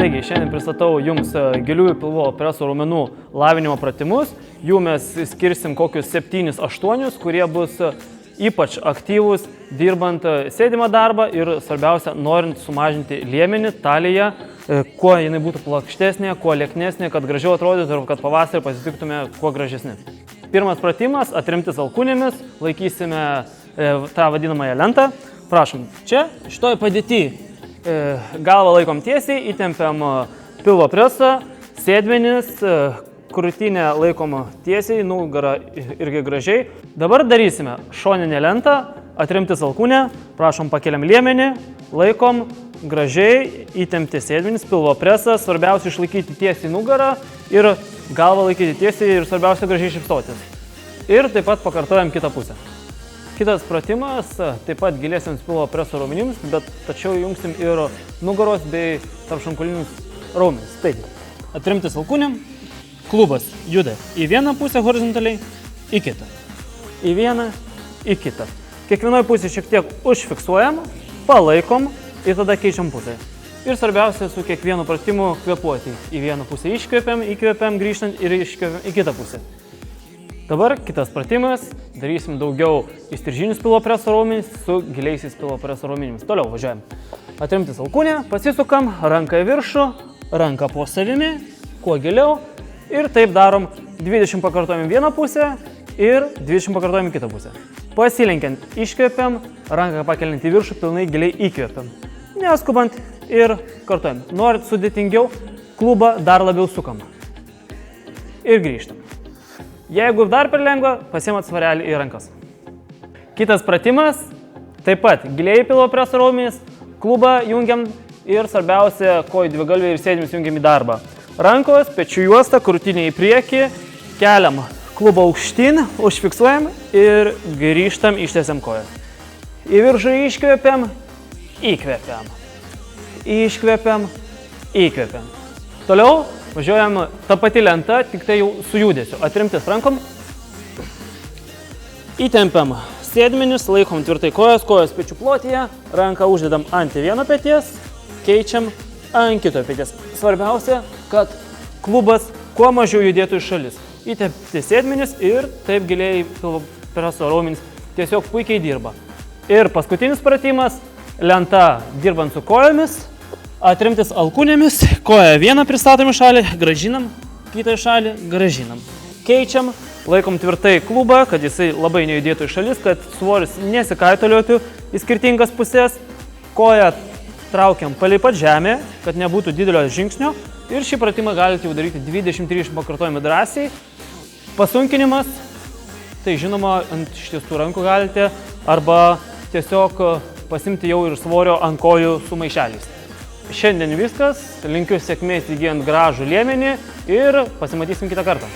Taigi, šiandien pristatau jums giliųjų pilvo preso raumenų lavinimo pratimus. Jų mes skirsim kokius 7-8, kurie bus ypač aktyvūs dirbant sėdimą darbą ir svarbiausia, norint sumažinti liemenį, taliją, kuo jinai būtų plokštesnė, kuo lieknesnė, kad gražiau atrodytų ir kad pavasarį pasitiktume kuo gražesni. Pirmas pratimas – atremtis alkūnėmis, laikysime tą vadinamąją lentą. Prašom, čia šitoj padėty galvą laikom tiesiai, įtempiam pilvo presą, sėdmenis, krūtinę laikom tiesiai, nugarą irgi gražiai. Dabar darysime šoninę lentą, atremtis alkūnę, prašom pakeliam liemenį, laikom gražiai, įtempti sėdmenis, pilvo presą, svarbiausia išlaikyti tiesiai nugarą ir galvą laikyti tiesiai ir svarbiausia gražiai šypsotis. Ir taip pat pakartojam kitą pusę. Kitas pratimas, taip pat giliesiams pilvo preso raumenims, bet tačiau jungsim ir nugaros bei tarpšonkaulinius raumenis. Taigi, atremtis alkūnėm, klubas juda į vieną pusę horizontaliai, į kitą. Į vieną, į kitą. Kiekvienoje pusėje šiek tiek užfiksuojam, palaikom ir tada keičiam pusę. Ir svarbiausia su kiekvienu pratimu kvėpuoti. Į vieną pusę iškvėpiam, įkvėpiam, grįžtant ir iškvėpiam į kitą pusę. Dabar kitas pratimas, darysim daugiau įstrižinius pilvo preso raumenis su giliaisiais pilvo preso raumenimis. Toliau važiuojam. Atremtis alkūnę, pasisukam, ranką į viršų, ranką po savimi, kuo giliau. Ir taip darom 20 pakartojimų vieną pusę ir 20 pakartojimų kitą pusę. Pasilenkiant iškvėpiam, ranką pakeliant į viršų, pilnai giliai įkvėpiam. Neskubant ir kartojam. Norit sudėtingiau, klubą dar labiau sukam. Ir grįžtam. Jeigu dar per lengva, pasiemat svarelį į rankas. Kitas pratimas, taip pat giliai pilvo preso raumenys, klubą jungiam ir svarbiausia, kojų dvigalviai ir sėdmenis jungiam į darbą. Rankos, pečių juosta, krūtinė į priekį, keliam klubą aukštyn, užfiksuojam ir grįžtam, ištiesiam koją. Į viršų iškvėpiam, įkvėpiam. Iškvėpiam, įkvėpiam. Toliau važiuojam tą patį lentą, tik tai jau su judesiu. Atremtis rankom. Įtempiam sėdmenis, laikom tvirtai kojas pečių plotyje, ranką uždedam ant vieno peties, keičiam ant kito peties. Svarbiausia, kad klubas kuo mažiau judėtų į šalis. Įtempti sėdmenis ir taip giliai pilvo preso raumenys tiesiog puikiai dirba. Ir paskutinis pratimas, lenta dirbant su kojomis, atremtis alkūnėmis, koją vieną pristatom į šalį, gražinam, kitą į šalį, gražinam. Keičiam, laikom tvirtai klubą, kad jisai labai nejudėtų į šalis, kad svoris nesikaitoliotų į skirtingas pusės. Koją traukiam palei pat žemę, kad nebūtų didelio žingsnio. Ir šį pratimą galite jau daryti 20-30 pakartojimų drąsiai. Pasunkinimas, tai žinoma, ant ištiestų rankų galite, arba tiesiog pasimti jau ir svorio ant kojų su maišeliais. Šiandien viskas, linkiu sėkmės įgyjant gražų liemenį ir pasimatysim kitą kartą.